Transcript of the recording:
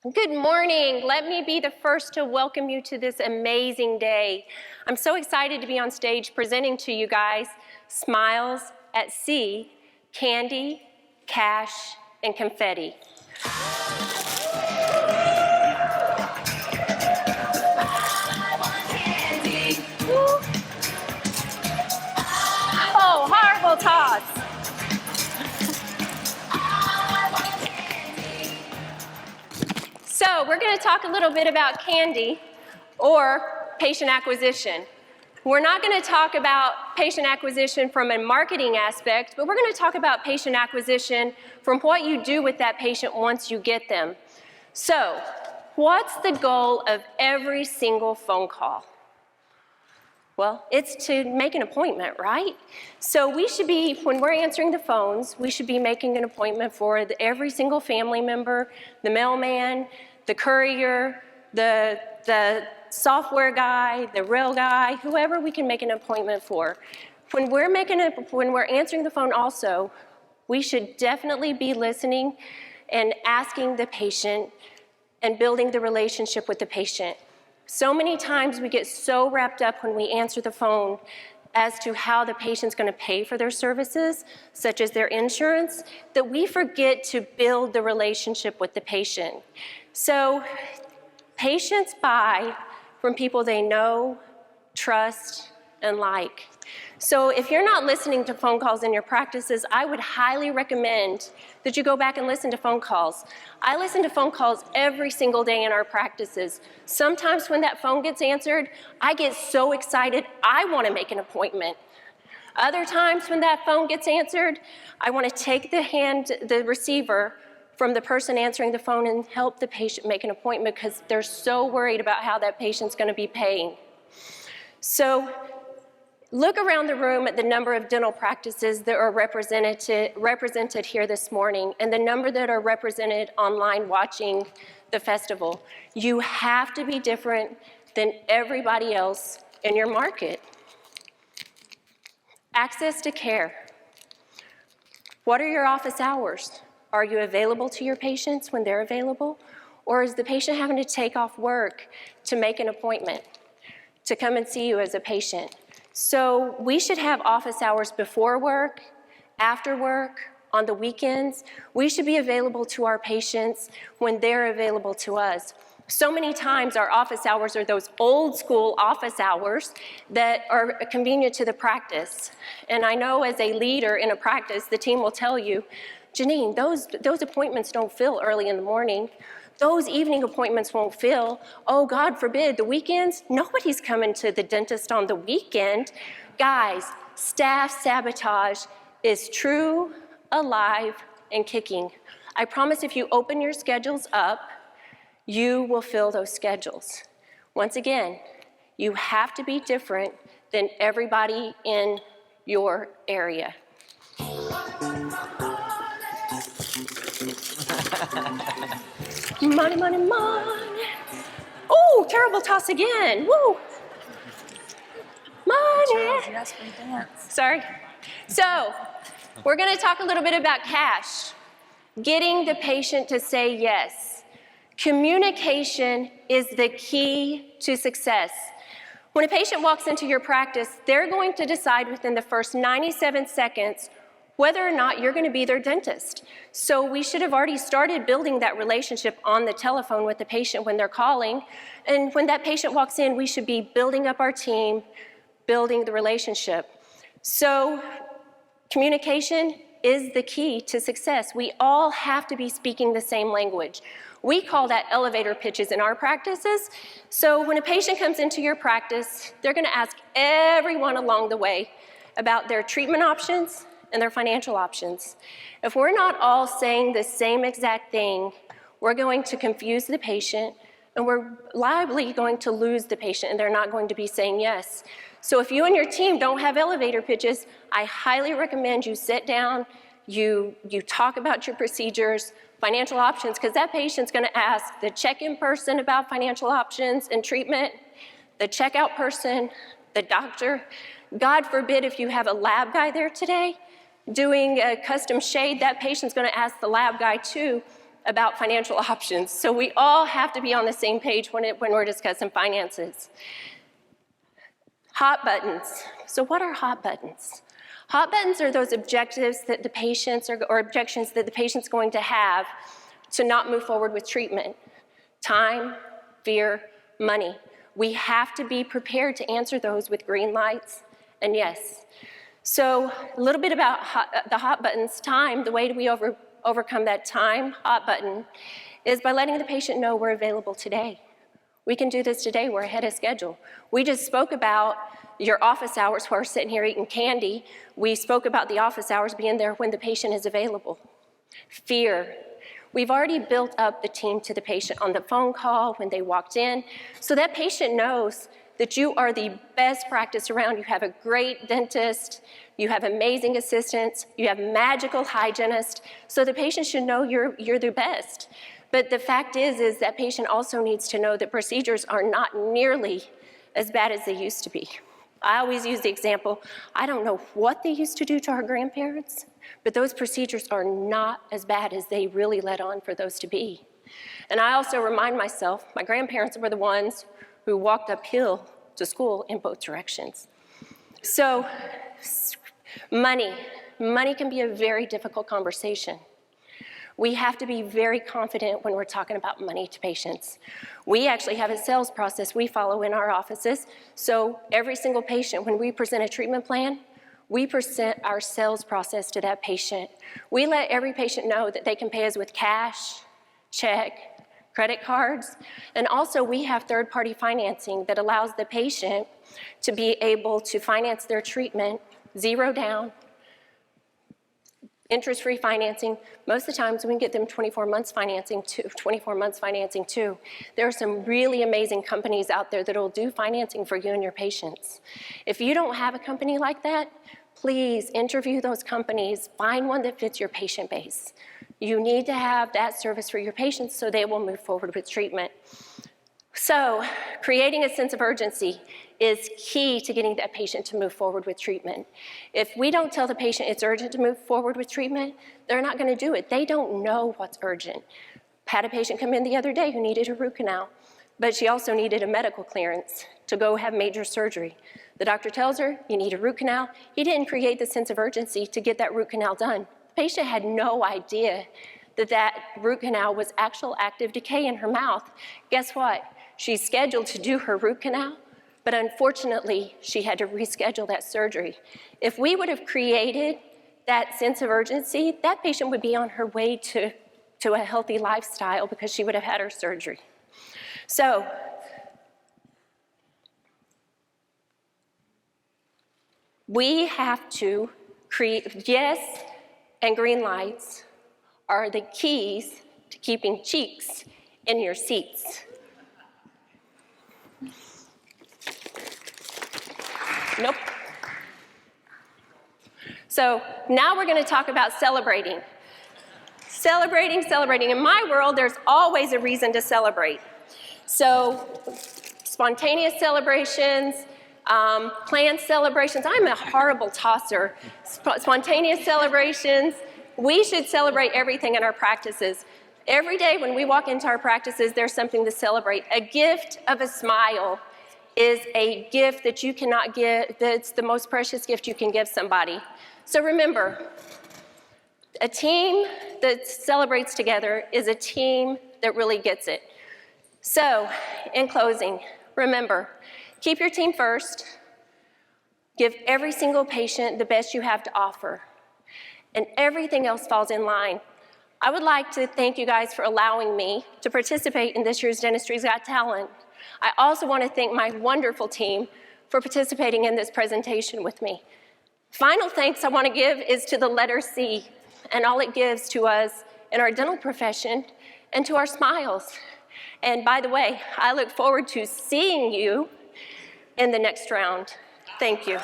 Good morning. Let me be the first to welcome you to this amazing day. I'm so excited to be on stage presenting to you guys Smiles at Sea, Candy, Cash, and Confetti. Oh, horrible toss. So we're going to talk a little bit about candy or patient acquisition. We're not going to talk about patient acquisition from a marketing aspect, but we're going to talk about patient acquisition from what you do with that patient once you get them. So, what's the goal of every single phone call? Well, it's to make an appointment, right? So we should be, when we're answering the phones, we should be making an appointment for every single family member, the mailman, the courier, the software guy, the rail guy, whoever we can make an appointment for. When we're answering the phone also, we should definitely be listening and asking the patient and building the relationship with the patient. So many times we get so wrapped up when we answer the phone as to how the patient's going to pay for their services, such as their insurance, that we forget to build the relationship with the patient. So patients buy from people they know, trust, and like. So if you're not listening to phone calls in your practices, I would highly recommend that you go back and listen to phone calls. I listen to phone calls every single day in our practices. Sometimes when that phone gets answered, I get so excited, I want to make an appointment. Other times when that phone gets answered, I want to take the receiver from the person answering the phone and help the patient make an appointment because they're so worried about how that patient's going to be paying. So look around the room at the number of dental practices that are represented here this morning and the number that are represented online watching the festival. You have to be different than everybody else in your market. Access to care. What are your office hours? Are you available to your patients when they're available? Or is the patient having to take off work to make an appointment, to come and see you as a patient? So we should have office hours before work, after work, on the weekends. We should be available to our patients when they're available to us. So many times our office hours are those old school office hours that are convenient to the practice. And I know as a leader in a practice, the team will tell you, Jeannine, those appointments don't fill early in the morning. Those evening appointments won't fill. Oh, God forbid, the weekends? Nobody's coming to the dentist on the weekend. Guys, staff sabotage is true, alive, and kicking. I promise if you open your schedules up, you will fill those schedules. Once again, you have to be different than everybody in your area. Money, money, money. Oh, terrible toss again. Woo. Money. Yes, we dance. Sorry. So, we're going to talk a little bit about cash. Getting the patient to say yes. Communication is the key to success. When a patient walks into your practice, they're going to decide within the first 97 seconds whether or not you're going to be their dentist. So we should have already started building that relationship on the telephone with the patient when they're calling. And when that patient walks in, we should be building up our team, building the relationship. So communication is the key to success. We all have to be speaking the same language. We call that elevator pitches in our practices. So when a patient comes into your practice, they're going to ask everyone along the way about their treatment options and their financial options. If we're not all saying the same exact thing, we're going to confuse the patient and we're liably going to lose the patient and they're not going to be saying yes. So if you and your team don't have elevator pitches, I highly recommend you sit down, you talk about your procedures, financial options, because that patient's going to ask the check-in person about financial options and treatment, the checkout person, the doctor. God forbid if you have a lab guy there today doing a custom shade, that patient's going to ask the lab guy too, about financial options. So we all have to be on the same page when we're discussing finances. Hot buttons. So what are hot buttons? Hot buttons are those objectives that the patients or objections that the patient's going to have to not move forward with treatment. Time, fear, money. We have to be prepared to answer those with green lights and yes. So a little bit about the hot buttons. Time, the way we overcome that time hot button is by letting the patient know we're available today. We can do this today, we're ahead of schedule. We just spoke about your office hours while we're sitting here eating candy. We spoke about the office hours being there when the patient is available. Fear. We've already built up the team to the patient on the phone call when they walked in, so that patient knows that you are the best practice around. You have a great dentist, you have amazing assistants, you have magical hygienists, so the patient should know you're the best. But the fact is that patient also needs to know that procedures are not nearly as bad as they used to be. I always use the example, I don't know what they used to do to our grandparents, but those procedures are not as bad as they really let on for those to be. And I also remind myself, my grandparents were the ones who walked uphill to school in both directions. So, money can be a very difficult conversation. We have to be very confident when we're talking about money to patients. We actually have a sales process we follow in our offices. So every single patient, when we present a treatment plan, we present our sales process to that patient. We let every patient know that they can pay us with cash, check, credit cards, and also we have third-party financing that allows the patient to be able to finance their treatment, zero down, interest-free financing. Most of the times we can get them 24 months financing too. There are some really amazing companies out there that will do financing for you and your patients. If you don't have a company like that, please interview those companies, find one that fits your patient base. You need to have that service for your patients so they will move forward with treatment. So, creating a sense of urgency is key to getting that patient to move forward with treatment. If we don't tell the patient it's urgent to move forward with treatment, they're not going to do it. They don't know what's urgent. Had a patient come in the other day who needed a root canal, but she also needed a medical clearance to go have major surgery. The doctor tells her, you need a root canal. He didn't create the sense of urgency to get that root canal done. The patient had no idea that that root canal was actual active decay in her mouth. Guess what? She's scheduled to do her root canal, but unfortunately, she had to reschedule that surgery. If we would have created that sense of urgency, that patient would be on her way to a healthy lifestyle because she would have had her surgery. So, we have to create, yes, and green lights are the keys to keeping cheeks in your seats. Nope. So now we're going to talk about celebrating. Celebrating. In my world, there's always a reason to celebrate. So spontaneous celebrations, planned celebrations. I'm a horrible tosser. Spontaneous celebrations. We should celebrate everything in our practices. Every day when we walk into our practices, there's something to celebrate. A gift of a smile is a gift that you cannot give, that's the most precious gift you can give somebody. So remember, a team that celebrates together is a team that really gets it. So, in closing, remember, keep your team first, give every single patient the best you have to offer, and everything else falls in line. I would like to thank you guys for allowing me to participate in this year's Dentistry's Got Talent. I also want to thank my wonderful team for participating in this presentation with me. Final thanks I want to give is to the letter C and all it gives to us in our dental profession and to our smiles. And by the way, I look forward to seeing you in the next round. Thank you.